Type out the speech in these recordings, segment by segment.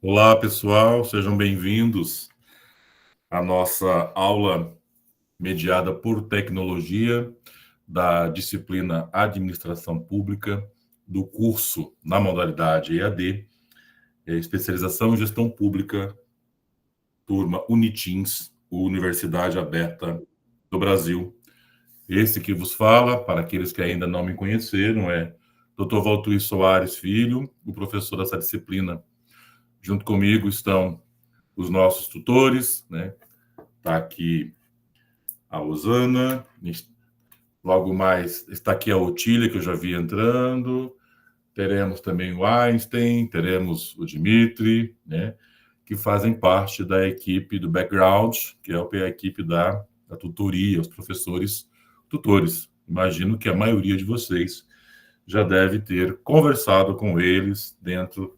Olá, pessoal, sejam bem-vindos à nossa aula mediada por tecnologia da disciplina Administração Pública do curso na modalidade EAD, especialização em Gestão Pública, turma Unitins, Universidade Aberta do Brasil. Esse que vos fala, para aqueles que ainda não me conheceram, é Dr. Valtuir Soares Filho, o professor dessa disciplina. Junto comigo estão os nossos tutores, né? Está aqui a Osana, logo mais está aqui a Otília, que eu já vi entrando, teremos também o Einstein, teremos o Dimitri, né? Que fazem parte da equipe do background, que é a equipe da tutoria, os professores tutores. Imagino que a maioria de vocês já deve ter conversado com eles dentro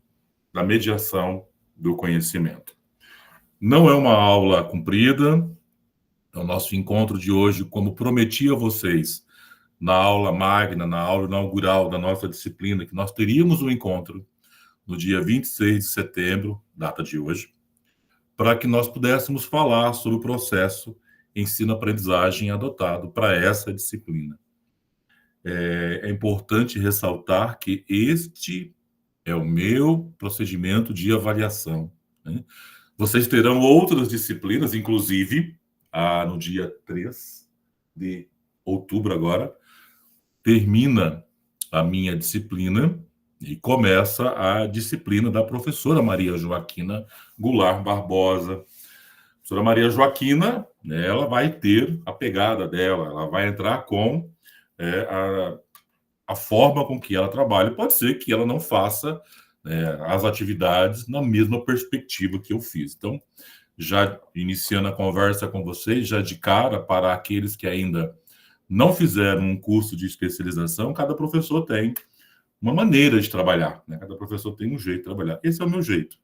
da mediação do conhecimento. Não é uma aula comprida, é o nosso encontro de hoje, como prometi a vocês, na aula magna, na aula inaugural da nossa disciplina, que nós teríamos um encontro no dia 26 de setembro, data de hoje, para que nós pudéssemos falar sobre o processo ensino-aprendizagem adotado para essa disciplina. É importante ressaltar que este é o meu procedimento de avaliação, né? Vocês terão outras disciplinas, inclusive, no dia 3 de outubro agora, termina a minha disciplina e começa a disciplina da professora Maria Joaquina Goulart Barbosa. A professora Maria Joaquina, né, ela vai ter a pegada dela, ela vai entrar com a forma com que ela trabalha. Pode ser que ela não faça as atividades na mesma perspectiva que eu fiz. Então, já iniciando a conversa com vocês, já de cara, para aqueles que ainda não fizeram um curso de especialização, cada professor tem uma maneira de trabalhar, né? Cada professor tem um jeito de trabalhar. Esse é o meu jeito,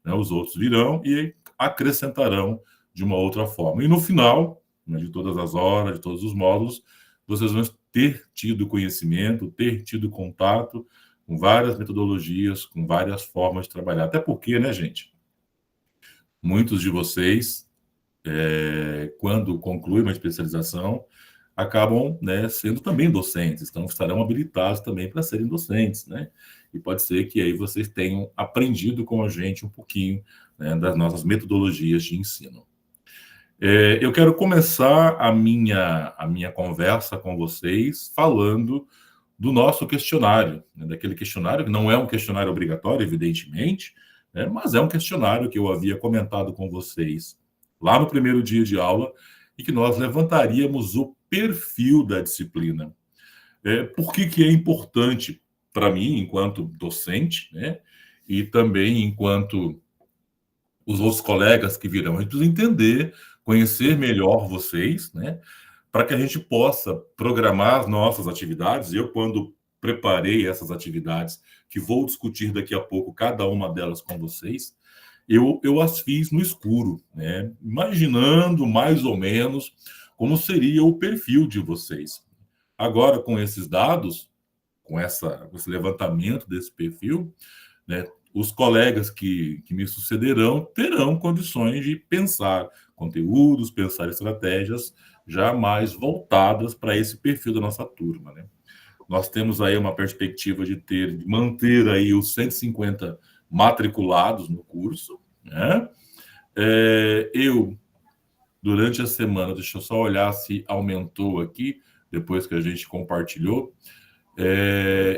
né? Os outros virão e acrescentarão de uma outra forma. E no final, né, de todas as horas, de todos os módulos, vocês vão ter tido conhecimento, ter tido contato com várias metodologias, com várias formas de trabalhar. Até porque, né, gente? Muitos de vocês, quando concluem uma especialização, acabam, né, sendo também docentes, então estarão habilitados também para serem docentes, né? E pode ser que aí vocês tenham aprendido com a gente um pouquinho, né, das nossas metodologias de ensino. Eu quero começar a minha conversa com vocês falando do nosso questionário, né, daquele questionário que não é um questionário obrigatório, evidentemente, né, mas é um questionário que eu havia comentado com vocês lá no primeiro dia de aula e que nós levantaríamos o perfil da disciplina. Por que é importante para mim, enquanto docente, né, e também enquanto os outros colegas que virão, a gente precisa entender, conhecer melhor vocês, né, para que a gente possa programar as nossas atividades. Eu, quando preparei essas atividades, que vou discutir daqui a pouco, cada uma delas com vocês, eu as fiz no escuro, né? Imaginando mais ou menos como seria o perfil de vocês. Agora, com esses dados, com esse levantamento desse perfil, né, os colegas que me sucederão terão condições de pensar conteúdos, pensar estratégias já mais voltadas para esse perfil da nossa turma, né? Nós temos aí uma perspectiva de manter aí os 150 matriculados no curso, né? Eu, durante a semana, deixa eu só olhar se aumentou aqui, depois que a gente compartilhou,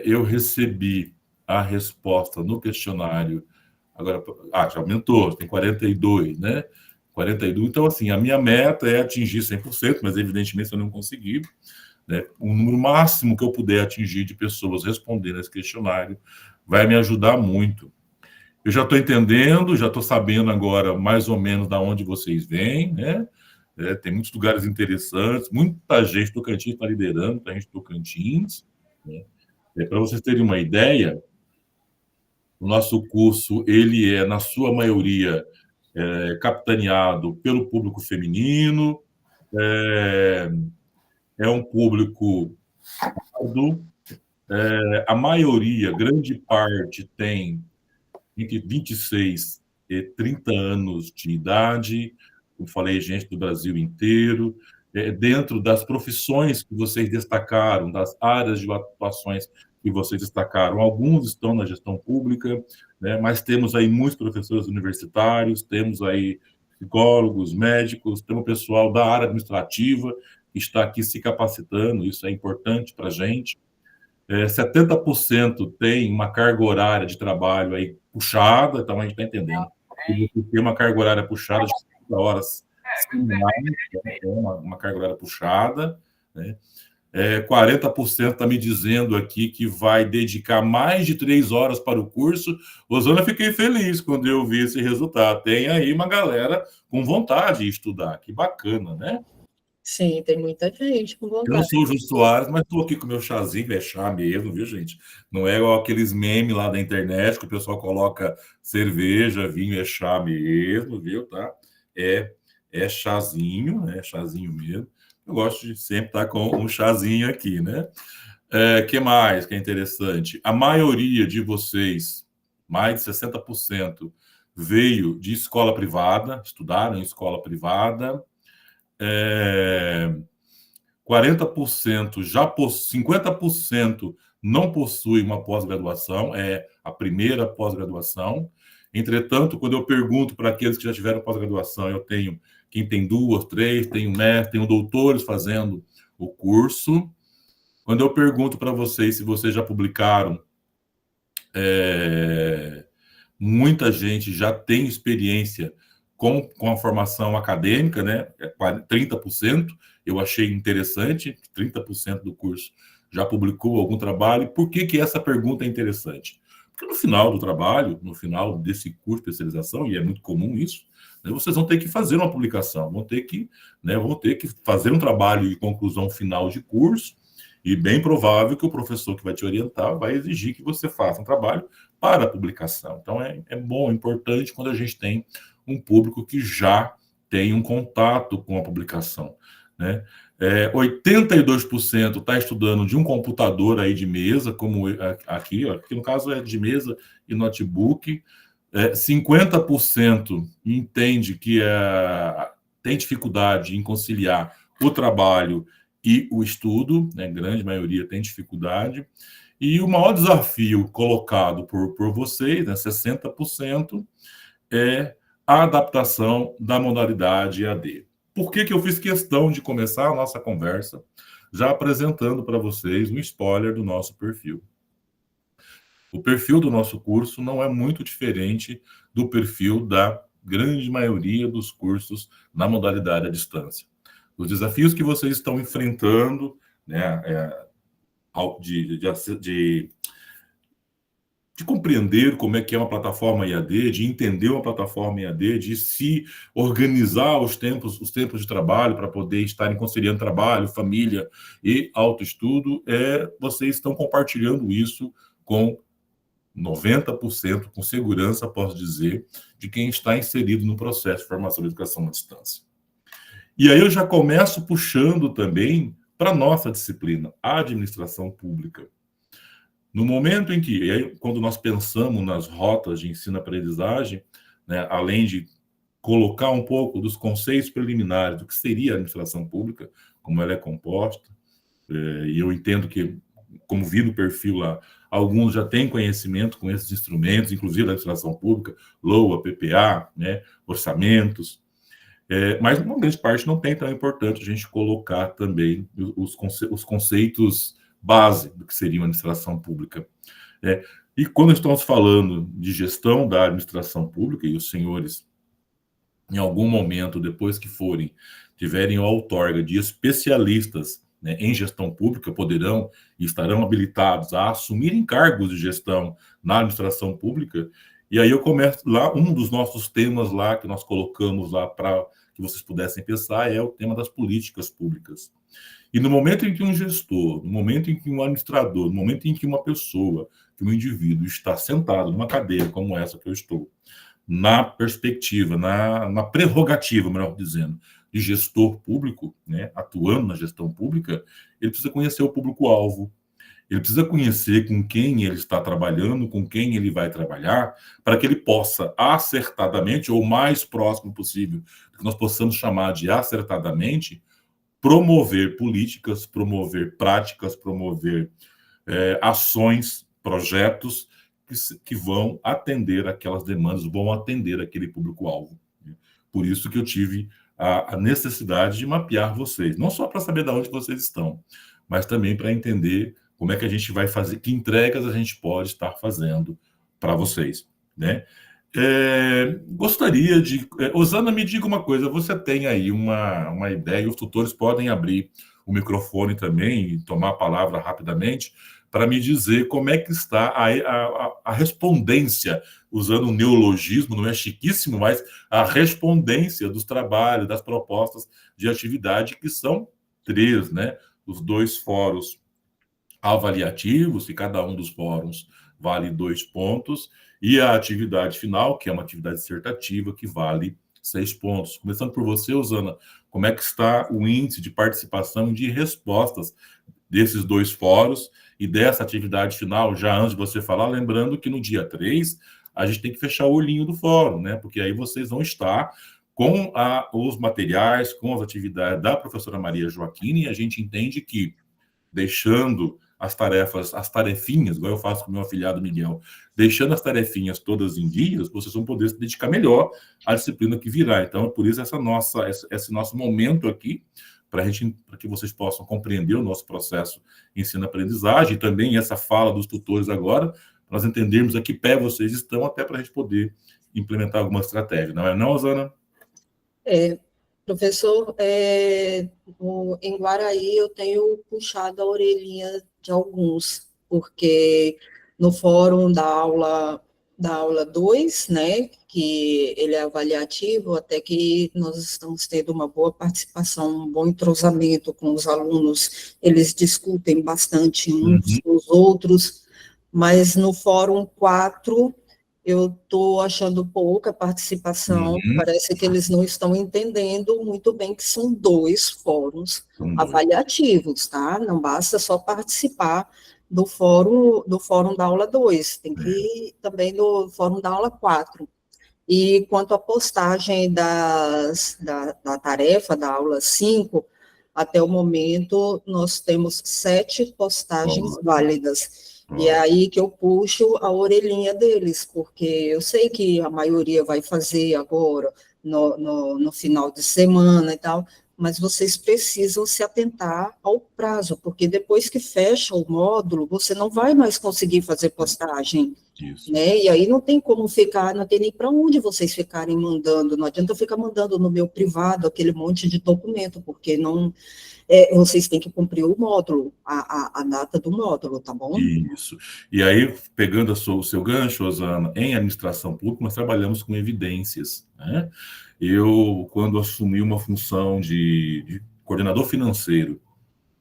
eu recebi a resposta no questionário, agora, já aumentou, tem 42, né? 42, então, assim, a minha meta é atingir 100%, mas, evidentemente, eu não consegui, né? O número máximo que eu puder atingir de pessoas respondendo esse questionário vai me ajudar muito. Eu já estou entendendo, já estou sabendo agora mais ou menos de onde vocês vêm, né? Tem muitos lugares interessantes, muita gente do Tocantins está liderando, muita gente do Tocantins, né? Para vocês terem uma ideia, o nosso curso, ele é, na sua maioria, capitaneado pelo público feminino, é um público adulto, a maioria, grande parte, tem entre 26 30 anos de idade, como falei, gente do Brasil inteiro, dentro das profissões que vocês destacaram, das áreas de atuações que vocês destacaram. Alguns estão na gestão pública, né, mas temos aí muitos professores universitários, temos aí psicólogos, médicos, temos pessoal da área administrativa que está aqui se capacitando, isso é importante para a gente. 70% tem uma carga horária de trabalho aí puxada, então a gente está entendendo que você tem uma carga horária puxada de 30 horas semanais, é uma carga horária puxada, né? 40% está me dizendo aqui que vai dedicar mais de 3 horas para o curso. Rosana, fiquei feliz quando eu vi esse resultado. Tem aí uma galera com vontade de estudar, que bacana, né? Sim, tem muita gente com vontade. Eu não sou o Jô Soares, mas estou aqui com o meu chazinho, é chá mesmo, viu, gente? Não é igual aqueles memes lá da internet que o pessoal coloca cerveja, vinho, é chá mesmo, viu, tá? É chazinho, né? Chazinho mesmo. Eu gosto de sempre estar com um chazinho aqui, né? Que mais que é interessante? A maioria de vocês, mais de 60%, veio de escola privada, estudaram em escola privada. 40% já 50% não possui uma pós-graduação, é a primeira pós-graduação. Entretanto, quando eu pergunto para aqueles que já tiveram pós-graduação, eu tenho quem tem 2, 3, tenho mestre, tenho doutores fazendo o curso. Quando eu pergunto para vocês se vocês já publicaram, muita gente já tem experiência com a formação acadêmica, né? 30%, eu achei interessante, 30% do curso já publicou algum trabalho. Por que essa pergunta é interessante? Porque no final do trabalho, no final desse curso de especialização, e é muito comum isso, né, vocês vão ter que fazer uma publicação, vão ter que fazer um trabalho de conclusão final de curso, e bem provável que o professor que vai te orientar vai exigir que você faça um trabalho para a publicação. Então, é bom, é importante quando a gente tem um público que já tem um contato com a publicação, né? 82% está estudando de um computador aí de mesa, como aqui no caso é de mesa e notebook. 50% entende que tem dificuldade em conciliar o trabalho e o estudo, né? Grande maioria tem dificuldade. E o maior desafio colocado por vocês, né, 60%, é a adaptação da modalidade EAD. Por que eu fiz questão de começar a nossa conversa já apresentando para vocês um spoiler do nosso perfil? O perfil do nosso curso não é muito diferente do perfil da grande maioria dos cursos na modalidade à distância. Os desafios que vocês estão enfrentando, né, de compreender como é que é uma plataforma EAD, de entender uma plataforma EAD, de se organizar os tempos de trabalho para poder estarem conciliando trabalho, família e autoestudo, vocês estão compartilhando isso com 90%, com segurança, posso dizer, de quem está inserido no processo de formação de educação à distância. E aí eu já começo puxando também para a nossa disciplina, a administração pública. No momento em que, aí, quando nós pensamos nas rotas de ensino-aprendizagem, né, além de colocar um pouco dos conceitos preliminares do que seria a administração pública, como ela é composta, e eu entendo que, como vi no perfil lá, alguns já têm conhecimento com esses instrumentos, inclusive da administração pública, LOA, PPA, né, orçamentos, mas uma grande parte não tem, então é importante a gente colocar também os conceitos base do que seria uma administração pública. E quando estamos falando de gestão da administração pública, e os senhores, em algum momento, depois que tiverem a outorga de especialistas, né, em gestão pública, poderão e estarão habilitados a assumirem cargos de gestão na administração pública. E aí eu começo lá, um dos nossos temas lá que nós colocamos lá para que vocês pudessem pensar é o tema das políticas públicas. E no momento em que um gestor, no momento em que um administrador, no momento em que uma pessoa, que um indivíduo está sentado numa cadeira como essa que eu estou, na perspectiva, na prerrogativa, melhor dizendo, de gestor público, né, atuando na gestão pública, ele precisa conhecer o público-alvo, Ele precisa conhecer com quem ele está trabalhando, com quem ele vai trabalhar, para que ele possa acertadamente, ou o mais próximo possível, que nós possamos chamar de acertadamente, promover políticas, promover práticas, promover ações, projetos que vão atender aquelas demandas, vão atender aquele público-alvo. Por isso que eu tive a necessidade de mapear vocês, não só para saber de onde vocês estão, mas também para entender como é que a gente vai fazer, que entregas a gente pode estar fazendo para vocês, né? Gostaria de... Osana, me diga uma coisa, você tem aí uma ideia, os tutores podem abrir o microfone também e tomar a palavra rapidamente, para me dizer como é que está a respondência, usando um neologismo, não é chiquíssimo, mas a respondência dos trabalhos, das propostas de atividade, que são 3, né? Os 2 fóruns avaliativos, e cada um dos fóruns vale 2 pontos, e a atividade final, que é uma atividade dissertativa, que vale 6 pontos. Começando por você, Osana, como é que está o índice de participação e de respostas desses 2 fóruns e dessa atividade final, já antes de você falar, lembrando que no dia 3, a gente tem que fechar o olhinho do fórum, né? Porque aí vocês vão estar com os materiais, com as atividades da professora Maria Joaquina, e a gente entende que, deixando as tarefas, as tarefinhas, igual eu faço com o meu afilhado Miguel, deixando as tarefinhas todas em dias, vocês vão poder se dedicar melhor à disciplina que virá. Então, é por isso esse nosso momento aqui, para que vocês possam compreender o nosso processo ensino-aprendizagem, e também essa fala dos tutores agora, para nós entendermos a que pé vocês estão, até para a gente poder implementar alguma estratégia. Não é não, Osana? Professor, em Guaraí eu tenho puxado a orelhinha de alguns, porque no fórum da aula 2, né, que ele é avaliativo, até que nós estamos tendo uma boa participação, um bom entrosamento com os alunos, eles discutem bastante uns com os outros, mas no fórum 4 eu estou achando pouca participação, parece que eles não estão entendendo muito bem que são 2 fóruns avaliativos, tá? Não basta só participar do fórum da aula 2, tem que ir também do fórum da aula 4. E quanto à postagem da tarefa da aula 5, até o momento nós temos 7 postagens válidas. E é aí que eu puxo a orelhinha deles, porque eu sei que a maioria vai fazer agora, no final de semana e tal, mas vocês precisam se atentar ao prazo, porque depois que fecha o módulo, você não vai mais conseguir fazer postagem. Isso. Né? E aí não tem como ficar, não tem nem para onde vocês ficarem mandando, não adianta eu ficar mandando no meu privado aquele monte de documento, porque não... vocês têm que cumprir o módulo, a data do módulo, tá bom? Isso. E aí, pegando o seu gancho, Osana, em administração pública, nós trabalhamos com evidências, né? Eu, quando assumi uma função de coordenador financeiro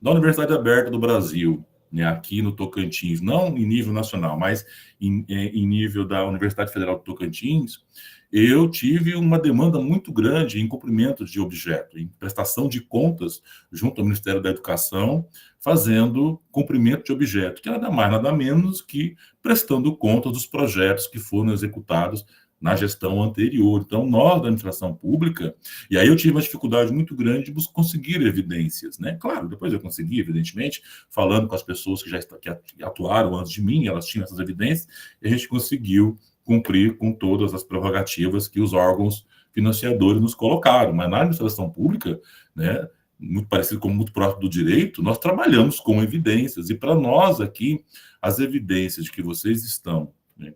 da Universidade Aberta do Brasil, né, aqui no Tocantins, não em nível nacional, mas em nível da Universidade Federal do Tocantins, eu tive uma demanda muito grande em cumprimento de objeto, em prestação de contas junto ao Ministério da Educação, fazendo cumprimento de objeto, que nada mais, nada menos que prestando contas dos projetos que foram executados na gestão anterior. Então, nós, da administração pública, e aí eu tive uma dificuldade muito grande de conseguir evidências, né? Claro, depois eu consegui, evidentemente, falando com as pessoas que atuaram antes de mim, elas tinham essas evidências, e a gente conseguiu cumprir com todas as prerrogativas que os órgãos financiadores nos colocaram. Mas na administração pública, né, muito parecido com muito próximo do direito, nós trabalhamos com evidências, e para nós aqui, as evidências de que vocês estão, né,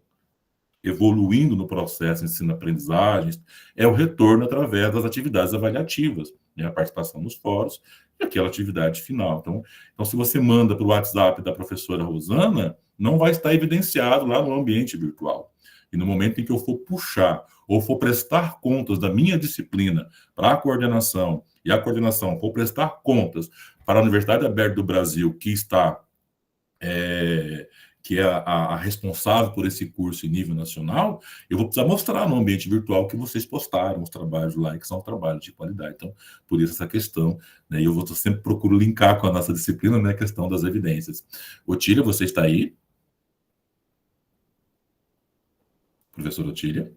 evoluindo no processo de ensino-aprendizagem, é o retorno através das atividades avaliativas, né, a participação nos fóruns e aquela atividade final. Então, se você manda para o WhatsApp da professora Rosana, não vai estar evidenciado lá no ambiente virtual. E no momento em que eu for puxar ou for prestar contas da minha disciplina para a coordenação, e a coordenação for prestar contas para a Universidade Aberta do Brasil, que que é a responsável por esse curso em nível nacional, eu vou precisar mostrar no ambiente virtual que vocês postaram os trabalhos lá, e que são trabalhos de qualidade. Então, por isso essa questão, né, e eu sempre procuro linkar com a nossa disciplina, né, a questão das evidências. Otília, você está aí? Professor Otília?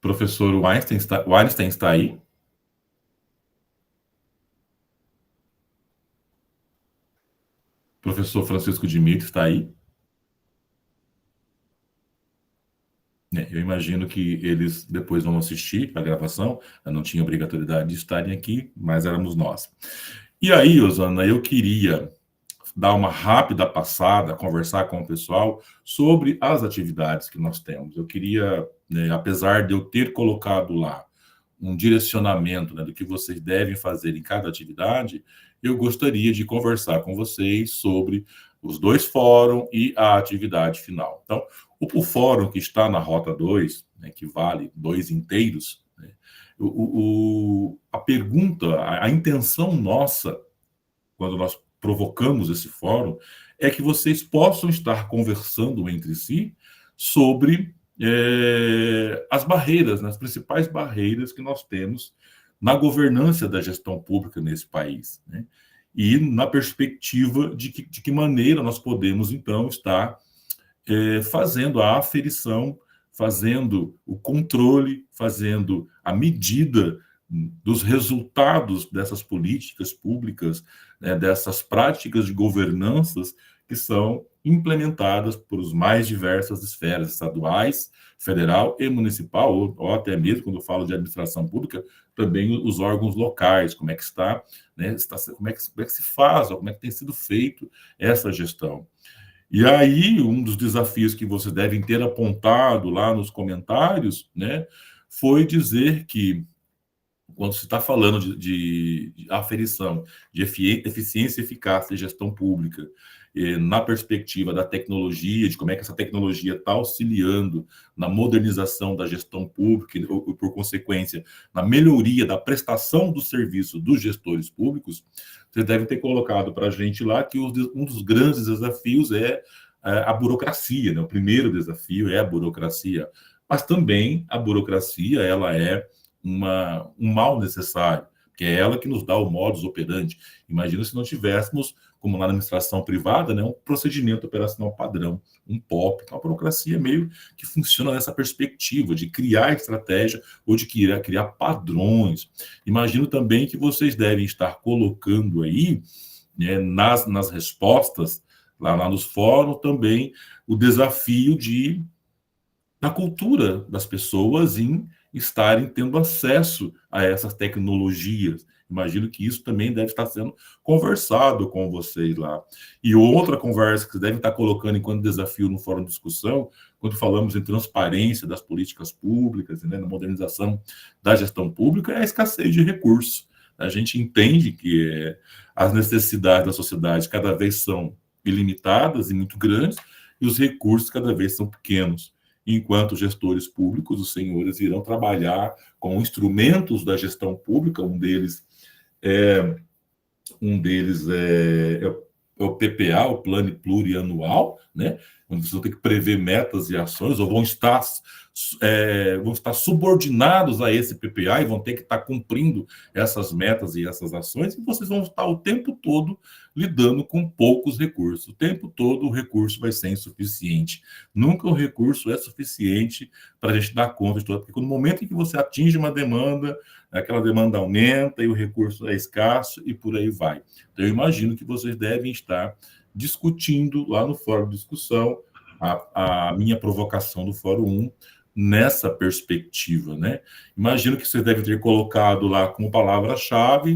Professor Weinstein está aí? Professor Francisco Dimitri está aí? Eu imagino que eles depois vão assistir a gravação, não tinha obrigatoriedade de estarem aqui, mas éramos nós. E aí, Osana, eu queria dar uma rápida passada, conversar com o pessoal sobre as atividades que nós temos. Eu queria, né, apesar de eu ter colocado lá um direcionamento, né, do que vocês devem fazer em cada atividade, eu gostaria de conversar com vocês sobre os 2 fóruns e a atividade final. Então, o fórum que está na Rota 2, né, que vale 2 inteiros, né, a pergunta, a intenção nossa, quando nós provocamos esse fórum, é que vocês possam estar conversando entre si sobre as barreiras, né, as principais barreiras que nós temos na governança da gestão pública nesse país, né? E na perspectiva de que maneira nós podemos, então, estar fazendo a aferição, fazendo o controle, fazendo a medida dos resultados dessas políticas públicas, né, dessas práticas de governanças que são implementadas por as mais diversas esferas estaduais, federal e municipal, ou até mesmo, quando eu falo de administração pública, também os órgãos locais, como é que está, né, como é que se faz, como é que tem sido feito essa gestão. E aí, um dos desafios que vocês devem ter apontado lá nos comentários, né, foi dizer que, quando se está falando de aferição, de eficiência, eficácia e gestão pública, na perspectiva da tecnologia, de como é que essa tecnologia está auxiliando na modernização da gestão pública e, por consequência, na melhoria da prestação do serviço dos gestores públicos, vocês devem ter colocado para a gente lá que um dos grandes desafios é a burocracia, né? O primeiro desafio é a burocracia, mas também a burocracia, ela é um mal necessário, que é ela que nos dá o modus operandi. Imagina se não tivéssemos, como na administração privada, né, um procedimento operacional padrão, um POP. Então, a burocracia meio que funciona nessa perspectiva de criar estratégia ou de criar padrões. Imagino também que vocês devem estar colocando aí, né, nas respostas, lá nos fóruns, também o desafio da cultura das pessoas em estarem tendo acesso a essas tecnologias. Imagino que isso também deve estar sendo conversado com vocês lá. E outra conversa que vocês devem estar colocando enquanto desafio no fórum de discussão, quando falamos em transparência das políticas públicas, né, na modernização da gestão pública, é a escassez de recursos. A gente entende que as necessidades da sociedade cada vez são ilimitadas e muito grandes, e os recursos cada vez são pequenos. Enquanto gestores públicos, os senhores irão trabalhar com instrumentos da gestão pública, um deles é o PPA, o Plano Plurianual, né? Onde vocês vão ter que prever metas e ações, ou vão estar subordinados a esse PPA e vão ter que estar cumprindo essas metas e essas ações, e vocês vão estar o tempo todo lidando com poucos recursos. O tempo todo o recurso vai ser insuficiente. Nunca o recurso é suficiente para a gente dar conta de tudo, porque no momento em que você atinge uma demanda, aquela demanda aumenta e o recurso é escasso e por aí vai. Então, eu imagino que vocês devem estar discutindo lá no fórum de discussão a minha provocação do fórum 1 nessa perspectiva, né? Imagino que vocês devem ter colocado lá como palavras-chave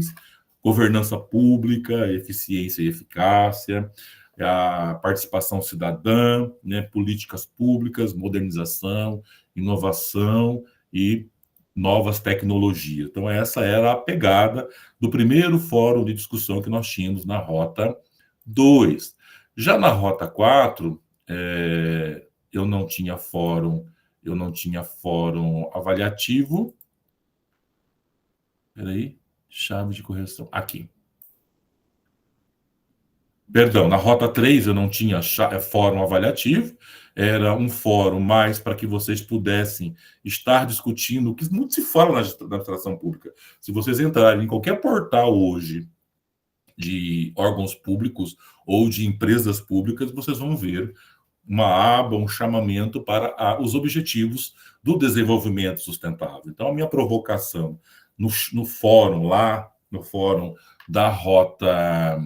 governança pública, eficiência e eficácia, a participação cidadã, né, políticas públicas, modernização, inovação e novas tecnologias. Então, essa era a pegada do primeiro fórum de discussão que nós tínhamos na Rota 2. Já na Rota 4, eu não tinha fórum avaliativo. Espera aí, chave de correção. Aqui. Perdão, na Rota 3 eu não tinha fórum avaliativo, era um fórum mais para que vocês pudessem estar discutindo o que muito se fala na administração pública. Se vocês entrarem em qualquer portal hoje de órgãos públicos ou de empresas públicas, vocês vão ver uma aba, um chamamento para os objetivos do desenvolvimento sustentável. Então, a minha provocação no fórum lá, no fórum da Rota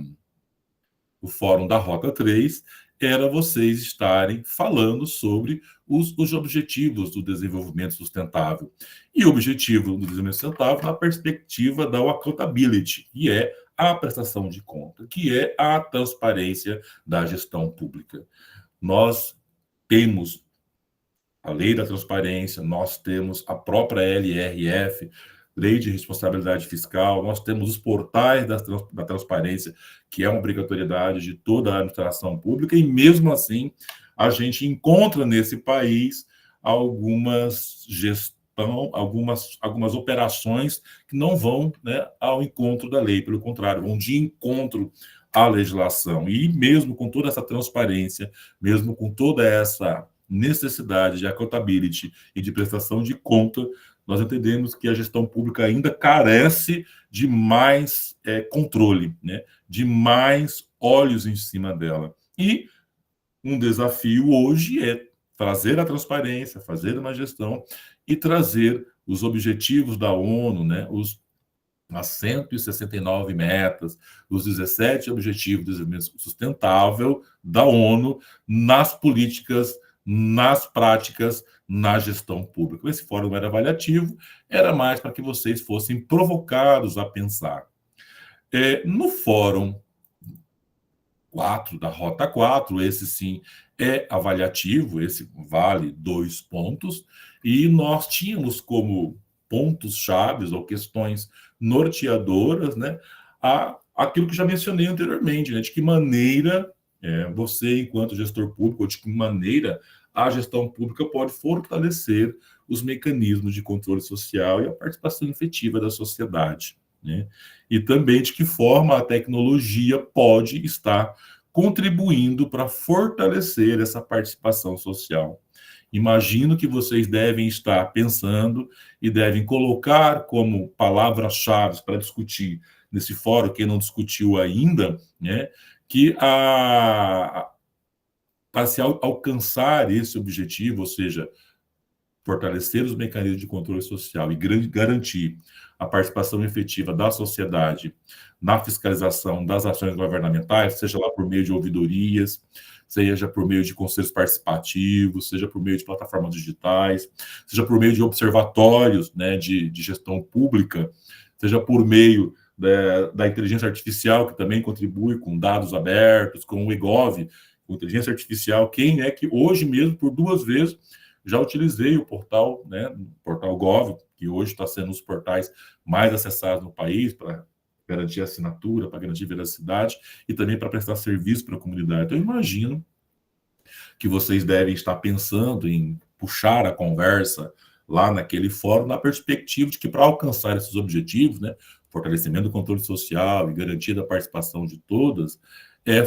o Fórum da Rota 3, era vocês estarem falando sobre os objetivos do desenvolvimento sustentável. E o objetivo do desenvolvimento sustentável na perspectiva da accountability, que é a prestação de conta, que é a transparência da gestão pública. Nós temos a Lei da Transparência, nós temos a própria LRF, Lei de Responsabilidade Fiscal, nós temos os portais da transparência, que é uma obrigatoriedade de toda a administração pública, e mesmo assim a gente encontra nesse país algumas algumas operações que não vão, né, ao encontro da lei, pelo contrário, vão de encontro à legislação. E mesmo com toda essa transparência, mesmo com toda essa necessidade de accountability e de prestação de conta, nós entendemos que a gestão pública ainda carece de mais controle, né? De mais olhos em cima dela. E um desafio hoje é trazer a transparência, fazer uma gestão e trazer os objetivos da ONU, né? As 169 metas, os 17 Objetivos de Desenvolvimento Sustentável da ONU nas políticas, nas práticas, na gestão pública. Esse fórum era avaliativo, era mais para que vocês fossem provocados a pensar. No fórum 4, da Rota 4, esse sim é avaliativo, esse vale 2 pontos, e nós tínhamos como pontos chaves ou questões norteadoras, né, aquilo que já mencionei anteriormente, né, de que maneira você, enquanto gestor público, ou de que maneira a gestão pública pode fortalecer os mecanismos de controle social e a participação efetiva da sociedade, né? E também de que forma a tecnologia pode estar contribuindo para fortalecer essa participação social. Imagino que vocês devem estar pensando e devem colocar como palavras-chave para discutir nesse fórum, quem não discutiu ainda, né, que para se alcançar esse objetivo, ou seja, fortalecer os mecanismos de controle social e garantir a participação efetiva da sociedade na fiscalização das ações governamentais, seja lá por meio de ouvidorias, seja por meio de conselhos participativos, seja por meio de plataformas digitais, seja por meio de observatórios, né, de gestão pública, seja por meio da inteligência artificial, que também contribui com dados abertos, com o eGov, com inteligência artificial. Quem é que hoje mesmo, por 2 vezes, já utilizei o portal, né, o portal Gov, que hoje está sendo um dos portais mais acessados no país, para garantir assinatura, para garantir veracidade e também para prestar serviço para a comunidade. Então, eu imagino que vocês devem estar pensando em puxar a conversa lá naquele fórum, na perspectiva de que, para alcançar esses objetivos, né, fortalecimento do controle social e garantia da participação de todas, é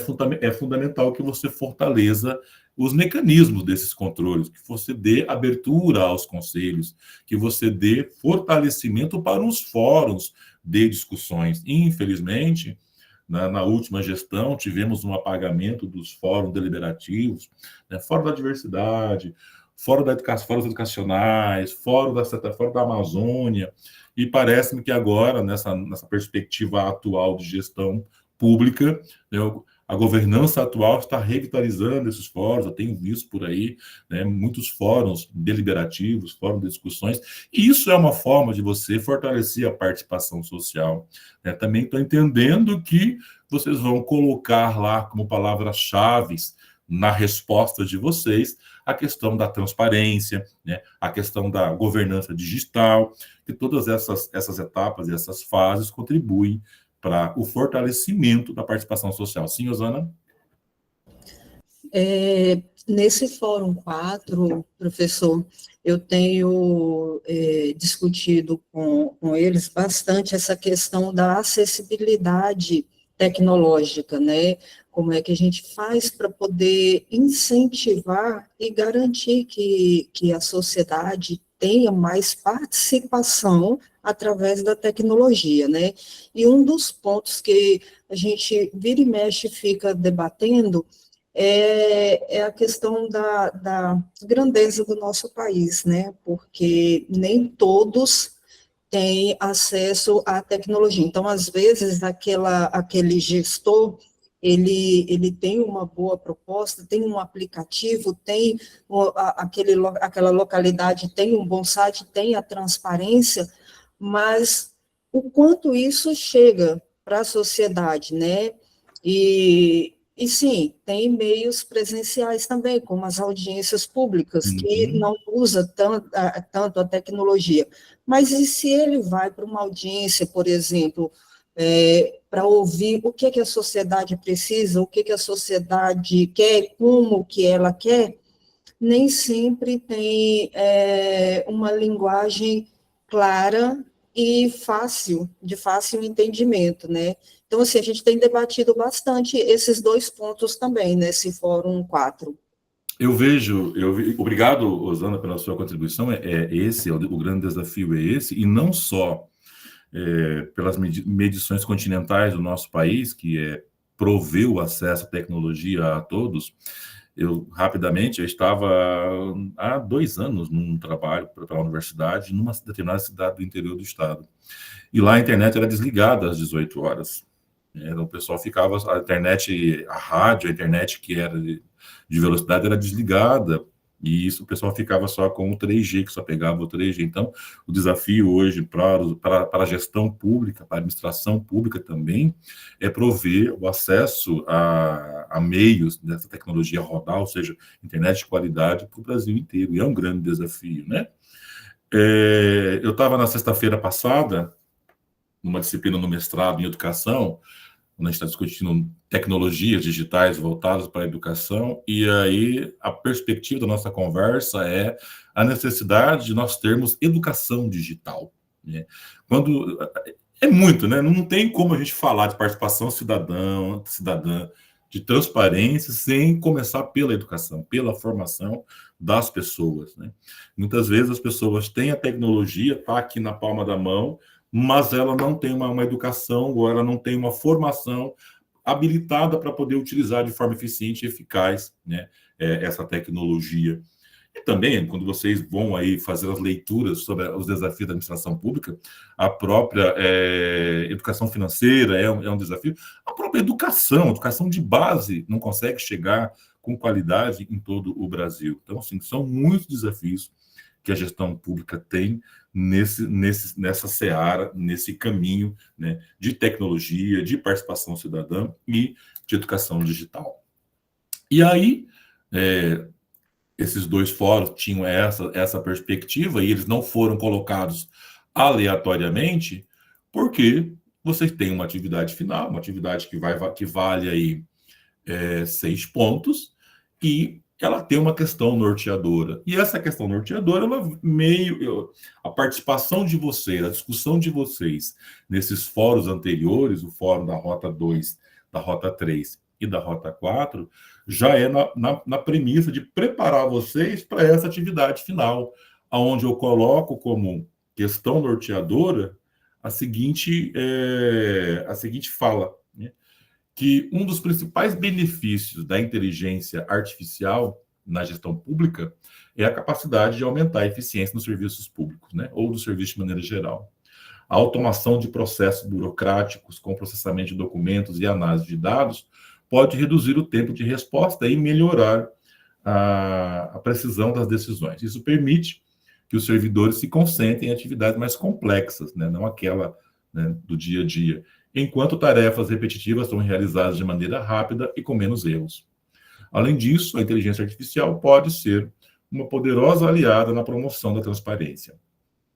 fundamental que você fortaleça os mecanismos desses controles, que você dê abertura aos conselhos, que você dê fortalecimento para os fóruns de discussões. Infelizmente, na última gestão, tivemos um apagamento dos fóruns deliberativos, né, fórum da diversidade, fóruns educacionais, fórum da Amazônia, e parece-me que agora, nessa perspectiva atual de gestão pública, né, a governança atual está revitalizando esses fóruns. Eu tenho visto por aí, né, muitos fóruns deliberativos, fóruns de discussões, e isso é uma forma de você fortalecer a participação social, né? Também estou entendendo que vocês vão colocar lá como palavras-chave na resposta de vocês a questão da transparência, né, a questão da governança digital, que todas essas etapas e essas fases contribuem para o fortalecimento da participação social. Sim, Osana? Nesse Fórum 4, professor, eu tenho discutido com eles bastante essa questão da acessibilidade tecnológica, né? Como é que a gente faz para poder incentivar e garantir que a sociedade tenha mais participação através da tecnologia, né? E um dos pontos que a gente vira e mexe fica debatendo é a questão da grandeza do nosso país, né? Porque nem todos têm acesso à tecnologia. Então, às vezes, aquele gestor, ele tem uma boa proposta, tem um aplicativo, tem aquela localidade, tem um bom site, tem a transparência, mas o quanto isso chega para a sociedade, né? E sim, tem meios presenciais também, como as audiências públicas, que Uhum. não usa tanto a tecnologia. Mas e se ele vai para uma audiência, por exemplo, para ouvir o que a sociedade precisa, o que a sociedade quer, como que ela quer, nem sempre tem uma linguagem clara e fácil, de fácil entendimento, né? Então, assim, a gente tem debatido bastante esses dois pontos também nesse Fórum 4. Obrigado, Osana, pela sua contribuição. O grande desafio é esse, e não só pelas medições continentais do nosso país, que é prover o acesso à tecnologia a todos. Eu estava há 2 anos num trabalho para a universidade, numa determinada cidade do interior do estado. E lá a internet era desligada às 18 horas. Então, o pessoal ficava, a internet, a rádio, a internet que era de velocidade era desligada, e isso o pessoal ficava só com o 3G, que só pegava o 3G. Então, o desafio hoje para a gestão pública, para a administração pública também, é prover o acesso a meios dessa tecnologia rodar, ou seja, internet de qualidade para o Brasil inteiro, e é um grande desafio, né? Eu estava na sexta-feira passada, numa disciplina no mestrado em educação, quando a gente está discutindo tecnologias digitais voltadas para a educação, e aí a perspectiva da nossa conversa é a necessidade de nós termos educação digital, né? Quando é muito, né? Não tem como a gente falar de participação cidadã, de transparência, sem começar pela educação, pela formação das pessoas, né? Muitas vezes as pessoas têm a tecnologia, está aqui na palma da mão, mas ela não tem uma educação, ou ela não tem uma formação habilitada para poder utilizar de forma eficiente e eficaz, né, essa tecnologia. E também, quando vocês vão aí fazer as leituras sobre os desafios da administração pública, a própria educação financeira é um desafio, a própria educação de base não consegue chegar com qualidade em todo o Brasil. Então, assim, são muitos desafios que a gestão pública tem nessa seara, nesse caminho, né, de tecnologia, de participação cidadã e de educação digital. E aí, esses dois fóruns tinham essa perspectiva, e eles não foram colocados aleatoriamente, porque vocês têm uma atividade final, uma atividade que vale aí 6 pontos, e ela tem uma questão norteadora. E essa questão norteadora, a participação de vocês, a discussão de vocês nesses fóruns anteriores, o fórum da Rota 2, da Rota 3 e da Rota 4, já é na premissa de preparar vocês para essa atividade final, onde eu coloco como questão norteadora a seguinte fala, né? Que um dos principais benefícios da inteligência artificial na gestão pública é a capacidade de aumentar a eficiência nos serviços públicos, né, ou do serviço de maneira geral. A automação de processos burocráticos com processamento de documentos e análise de dados pode reduzir o tempo de resposta e melhorar a precisão das decisões. Isso permite que os servidores se concentrem em atividades mais complexas, né, não aquela, né, do dia a dia, enquanto tarefas repetitivas são realizadas de maneira rápida e com menos erros. Além disso, a inteligência artificial pode ser uma poderosa aliada na promoção da transparência.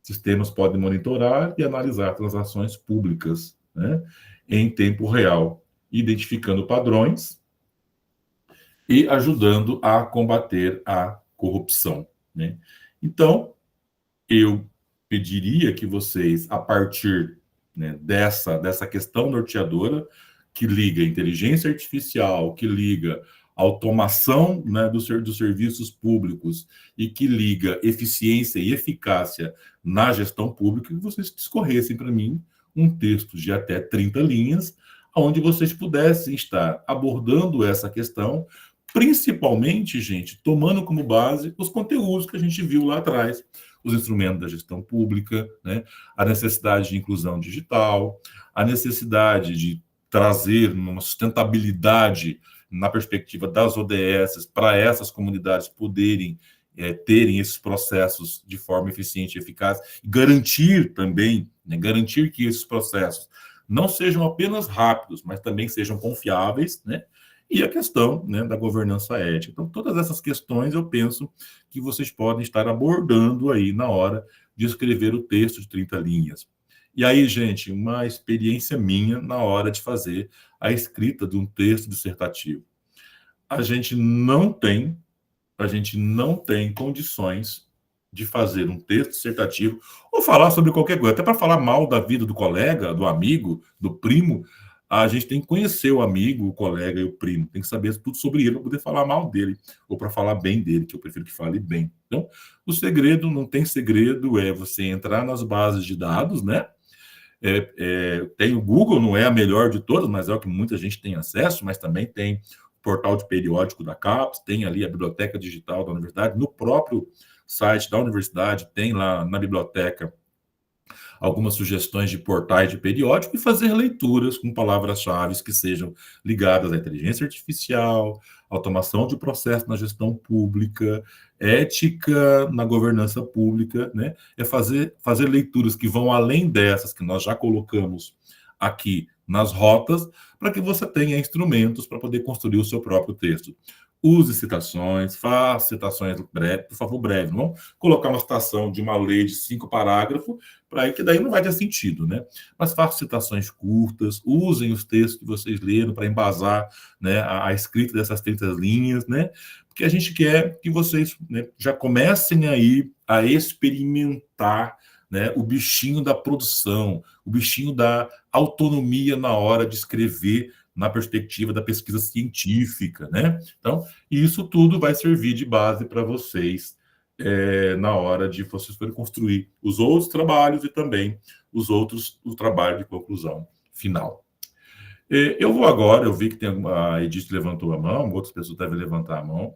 Sistemas podem monitorar e analisar transações públicas, né, em tempo real, identificando padrões e ajudando a combater a corrupção, né? Então, eu pediria que vocês, a partir, né, dessa questão norteadora, que liga inteligência artificial, que liga automação, né, dos serviços públicos e que liga eficiência e eficácia na gestão pública, que vocês discorressem para mim um texto de até 30 linhas, onde vocês pudessem estar abordando essa questão, principalmente, gente, tomando como base os conteúdos que a gente viu lá atrás, os instrumentos da gestão pública, né, a necessidade de inclusão digital, a necessidade de trazer uma sustentabilidade na perspectiva das ODS para essas comunidades poderem terem esses processos de forma eficiente e eficaz, e garantir também, né, garantir que esses processos não sejam apenas rápidos, mas também sejam confiáveis, né? E a questão, né, da governança ética. Então, todas essas questões eu penso que vocês podem estar abordando aí na hora de escrever o texto de 30 linhas. E aí, gente, uma experiência minha na hora de fazer a escrita de um texto dissertativo. A gente não tem condições de fazer um texto dissertativo ou falar sobre qualquer coisa, até para falar mal da vida do colega, do amigo, do primo. A gente tem que conhecer o amigo, o colega e o primo, tem que saber tudo sobre ele para poder falar mal dele, ou para falar bem dele, que eu prefiro que fale bem. Então, o segredo, não tem segredo, é você entrar nas bases de dados, né? Tem o Google, não é a melhor de todas, mas é o que muita gente tem acesso, mas também tem o portal de periódico da CAPES, tem ali a biblioteca digital da universidade, no próprio site da universidade, tem lá na biblioteca algumas sugestões de portais de periódico e fazer leituras com palavras-chave que sejam ligadas à inteligência artificial, automação de processo na gestão pública, ética na governança pública, né? É fazer leituras que vão além dessas que nós já colocamos aqui nas rotas, para que você tenha instrumentos para poder construir o seu próprio texto. Use citações, faça citações breves, por favor, breve. Não vamos colocar uma citação de uma lei de 5 parágrafos, para aí que daí não vai ter sentido, né? Mas façam citações curtas, usem os textos que vocês leram para embasar, né, a escrita dessas 30 linhas, né? Porque a gente quer que vocês, né, já comecem aí a experimentar, né, o bichinho da produção, o bichinho da autonomia na hora de escrever na perspectiva da pesquisa científica, né? Então, isso tudo vai servir de base para vocês na hora de vocês forem construir os outros trabalhos e também o trabalho de conclusão final. Eu vou agora, eu vi que a Edith levantou a mão, outras pessoas devem levantar a mão.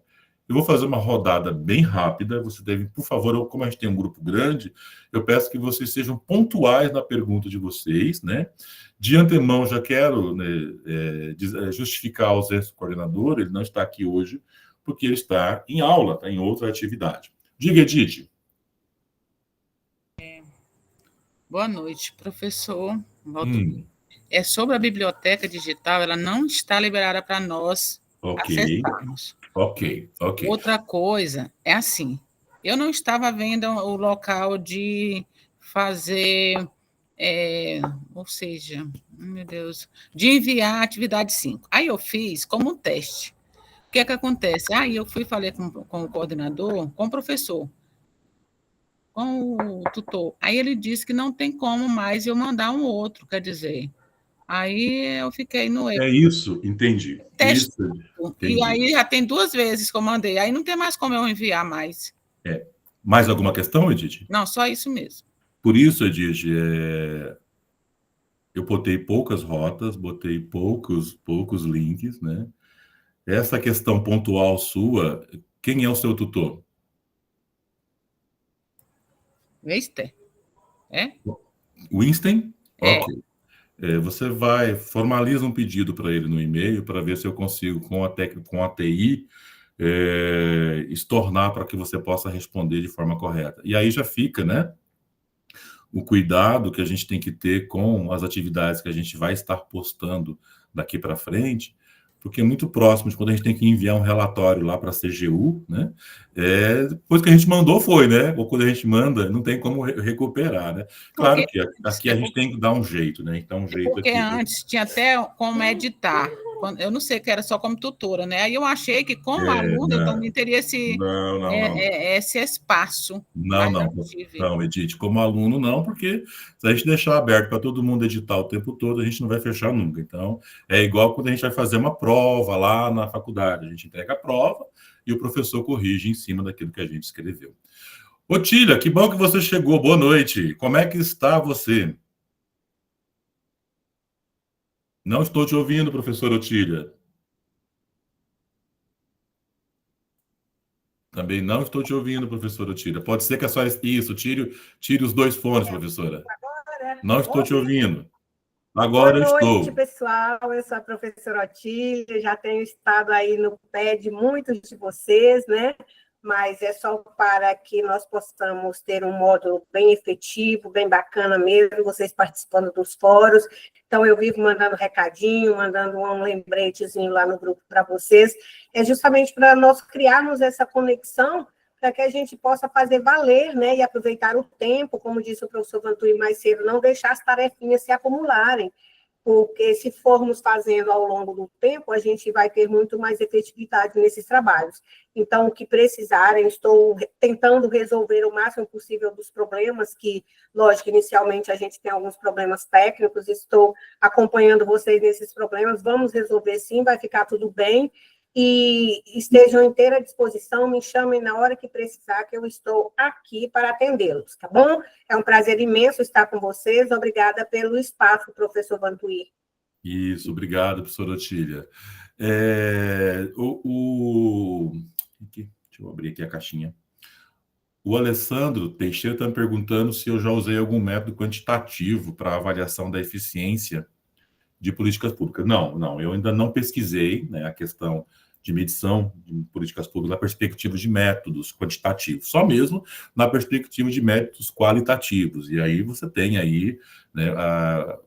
Eu vou fazer uma rodada bem rápida. Você deve, por favor, como a gente tem um grupo grande, eu peço que vocês sejam pontuais na pergunta de vocês, né? De antemão, já quero, né, justificar a ausência do coordenador, ele não está aqui hoje, porque ele está em aula, está em outra atividade. Diga, Edith. Boa noite, professor. É sobre a biblioteca digital, ela não está liberada para nós acessarmos. Ok. Outra coisa é assim, eu não estava vendo o local de fazer, ou seja, meu Deus, de enviar a atividade 5. Aí eu fiz como um teste. O que é que acontece? Aí eu falei com o coordenador, com o professor, com o tutor. Aí ele disse que não tem como mais eu mandar um outro, quer dizer... Aí eu fiquei no erro. É isso, entendi. Entendi. E aí já tem 2 vezes que eu mandei. Aí não tem mais como eu enviar mais. Mais alguma questão, Edith? Não, só isso mesmo. Por isso, Edith, eu botei poucas rotas, botei poucos links, né? Essa questão pontual sua, quem é o seu tutor? Winston. Winston? Ok. Você formaliza um pedido para ele no e-mail para ver se eu consigo, com a TI, estornar para que você possa responder de forma correta. E aí já fica, né, o cuidado que a gente tem que ter com as atividades que a gente vai estar postando daqui para frente, porque é muito próximo de quando a gente tem que enviar um relatório lá para a CGU, né? Depois que a gente mandou foi, né? Ou quando a gente manda, não tem como recuperar, né? Claro que aqui a gente tem que dar um jeito, né? Então, porque antes tinha até como editar. Eu não sei que era só como tutora, né? Aí eu achei que como aluna também teria esse espaço. Não, Edith, como aluno não, porque se a gente deixar aberto para todo mundo editar o tempo todo, a gente não vai fechar nunca. Então, é igual quando a gente vai fazer uma prova lá na faculdade, a gente entrega a prova e o professor corrige em cima daquilo que a gente escreveu. Otília, que bom que você chegou, boa noite. Como é que está você? Não estou te ouvindo, professor Otília. Também não estou te ouvindo, professora Otília. Pode ser que a senhora... Isso, tire os 2 fones, professora. Agora, não estou te ouvindo. Agora boa noite, estou. pessoal. Eu sou a professora Otília, já tenho estado aí no pé de muitos de vocês, né? Mas é só para que nós possamos ter um módulo bem efetivo, bem bacana mesmo, vocês participando dos fóruns. Então, eu vivo mandando recadinho, mandando um lembretezinho lá no grupo para vocês. É justamente para nós criarmos essa conexão, para que a gente possa fazer valer, né, e aproveitar o tempo, como disse o professor Vantuí mais cedo, não deixar as tarefinhas se acumularem, porque se formos fazendo ao longo do tempo, a gente vai ter muito mais efetividade nesses trabalhos. Então, o que precisarem, estou tentando resolver o máximo possível dos problemas, que, lógico, inicialmente a gente tem alguns problemas técnicos, estou acompanhando vocês nesses problemas, vamos resolver sim, vai ficar tudo bem, e estejam em inteira disposição, me chamem na hora que precisar, que eu estou aqui para atendê-los, tá bom? É um prazer imenso estar com vocês, obrigada pelo espaço, professor Vantuí. Isso, obrigado, professora Otília. Deixa eu abrir aqui a caixinha. O Alessandro Teixeira está me perguntando se eu já usei algum método quantitativo para avaliação da eficiência de políticas públicas. Não, eu ainda não pesquisei, né, a questão de medição de políticas públicas na perspectiva de métodos quantitativos, só mesmo na perspectiva de métodos qualitativos. E aí você tem aí, né,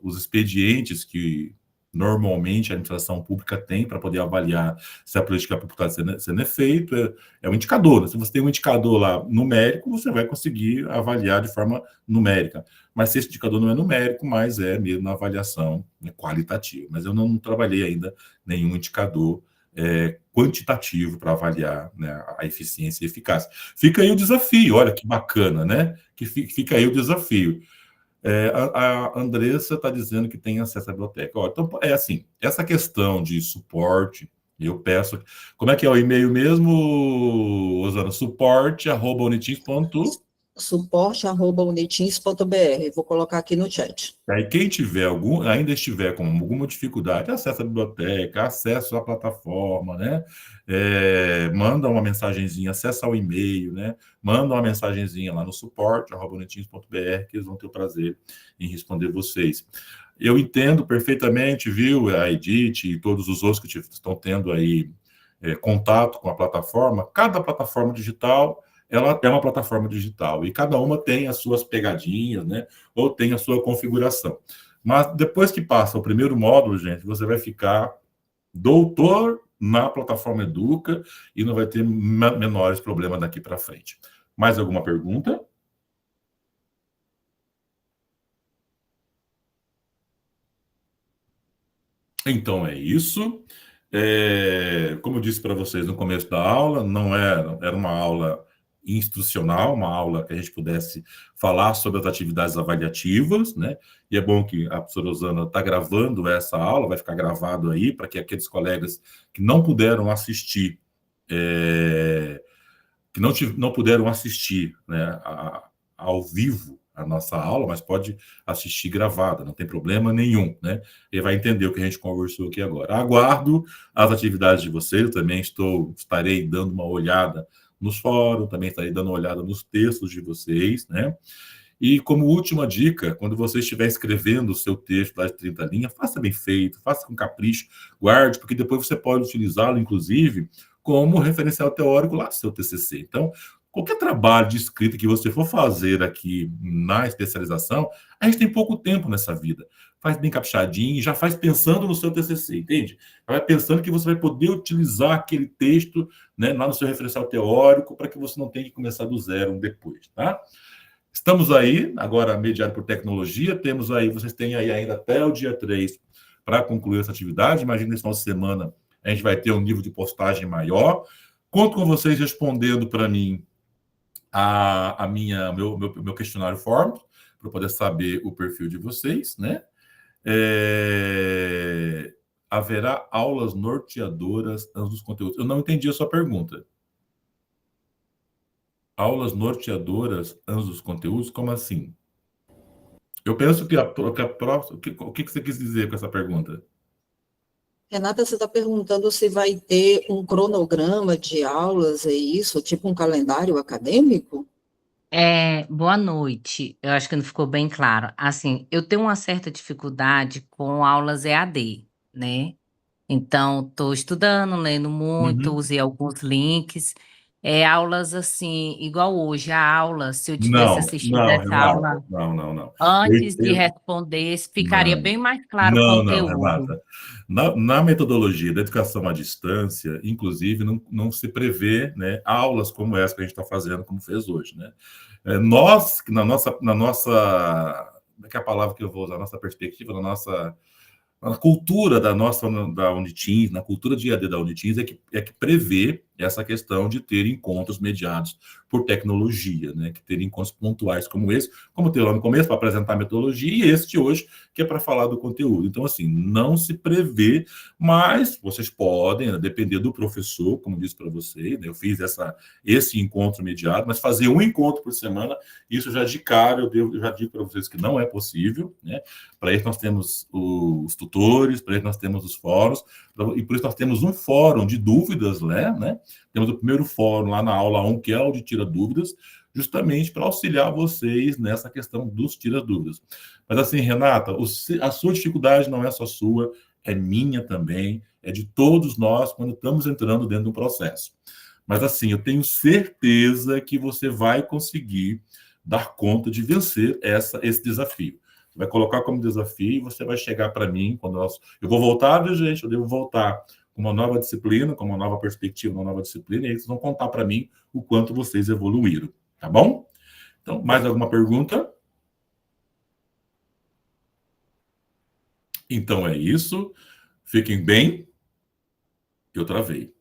os expedientes que normalmente a administração pública tem para poder avaliar se a política pública está sendo feita, é um indicador. Né? Se você tem um indicador lá numérico, você vai conseguir avaliar de forma numérica. Mas se esse indicador não é numérico, mas é mesmo na avaliação, né, qualitativa. Mas eu não trabalhei ainda nenhum indicador quantitativo para avaliar, né, a eficiência e eficácia. Fica aí o desafio, olha que bacana, né? Que fica aí o desafio. A Andressa está dizendo que tem acesso à biblioteca. Então, é assim, essa questão de suporte, eu peço... Como é que é o e-mail mesmo, Osana? suporte@unitins.br. Vou colocar aqui no chat. Aí quem tiver ainda estiver com alguma dificuldade, acessa a biblioteca, acessa a plataforma, né? Manda uma mensagenzinha, acessa o e-mail, né? Manda uma mensagenzinha lá no suporte@unitins.br, que eles vão ter o prazer em responder vocês. Eu entendo perfeitamente, viu, a Edith e todos os outros que estão tendo aí contato com a plataforma. Cada plataforma digital, ela é uma plataforma digital e cada uma tem as suas pegadinhas, né? Ou tem a sua configuração. Mas depois que passa o primeiro módulo, gente, você vai ficar doutor na plataforma Educa e não vai ter menores problemas daqui para frente. Mais alguma pergunta? Então é isso. Como eu disse para vocês no começo da aula, não era uma aula instrucional, uma aula que a gente pudesse falar sobre as atividades avaliativas, né? E é bom que a professora Osana está gravando essa aula, vai ficar gravado aí, para que aqueles colegas que não puderam assistir, não puderam assistir, né, ao vivo a nossa aula, mas pode assistir gravada, não tem problema nenhum, né? E vai entender o que a gente conversou aqui agora. Aguardo as atividades de vocês, eu também estarei dando uma olhada nos fóruns, também estarei dando uma olhada nos textos de vocês, né? E como última dica, quando você estiver escrevendo o seu texto lá de 30 linhas, faça bem feito, faça com capricho, guarde, porque depois você pode utilizá-lo, inclusive, como referencial teórico lá no seu TCC. Então, qualquer trabalho de escrita que você for fazer aqui na especialização, a gente tem pouco tempo nessa vida. Faz bem caprichadinho, já faz pensando no seu TCC, entende? Já vai pensando que você vai poder utilizar aquele texto, né, lá no seu referencial teórico, para que você não tenha que começar do zero depois, tá? Estamos aí, agora mediado por tecnologia, vocês têm aí ainda até o dia 3 para concluir essa atividade. Imagina, nesse final de semana, a gente vai ter um nível de postagem maior. Conto com vocês respondendo para mim meu questionário form, para poder saber o perfil de vocês, né? Haverá aulas norteadoras antes dos conteúdos? Eu não entendi a sua pergunta. Aulas norteadoras antes dos conteúdos? Como assim? Eu penso que o que você quis dizer com essa pergunta? Renata, você está perguntando se vai ter um cronograma de aulas, é isso? Tipo um calendário acadêmico? Boa noite. Eu acho que não ficou bem claro. Assim, eu tenho uma certa dificuldade com aulas EAD, né? Então, estou estudando, lendo muito, Uhum. usei alguns links. Aulas assim, igual hoje, a aula, se eu tivesse Não, assistido não, essa Renata. aula Não. antes de responder, ficaria Não. bem mais claro o Não, conteúdo. Renata. Na metodologia da educação à distância, inclusive, não se prevê, né, aulas como essa que a gente está fazendo, como fez hoje, né? Nós, na nossa, como é que é a palavra que eu vou usar? Nossa perspectiva, na cultura da Unitins, na cultura de EAD da Unitins, é que prevê essa questão de ter encontros mediados por tecnologia, né? Que ter encontros pontuais como esse, como ter lá no começo para apresentar a metodologia, e este hoje, que é para falar do conteúdo. Então, assim, não se prevê, mas vocês podem, né, depender do professor, como disse para vocês, né? Eu fiz esse encontro mediado, mas fazer um encontro por semana, isso já de cara, eu já digo para vocês que não é possível, né? Para isso nós temos os tutores, para isso nós temos os fóruns, e por isso nós temos um fórum de dúvidas, né? Temos o primeiro fórum lá na aula 1, que é o de Tira Dúvidas, justamente para auxiliar vocês nessa questão dos Tira Dúvidas. Mas assim, Renata, a sua dificuldade não é só sua, é minha também, é de todos nós quando estamos entrando dentro do processo. Mas assim, eu tenho certeza que você vai conseguir dar conta de vencer esse desafio. Você vai colocar como desafio e você vai chegar para mim quando eu vou voltar, viu, gente? Eu devo voltar com uma nova disciplina, com uma nova perspectiva, uma nova disciplina, e aí vocês vão contar para mim o quanto vocês evoluíram, tá bom? Então, mais alguma pergunta? Então é isso. Fiquem bem. Eu travei.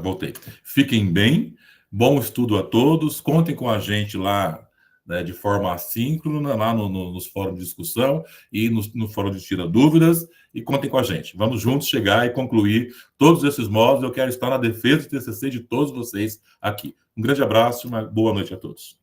Voltei. Fiquem bem. Bom estudo a todos. Contem com a gente lá, né, de forma assíncrona, lá nos fóruns de discussão e no fórum de Tira Dúvidas. E contem com a gente. Vamos juntos chegar e concluir todos esses módulos. Eu quero estar na defesa do TCC de todos vocês aqui. Um grande abraço e uma boa noite a todos.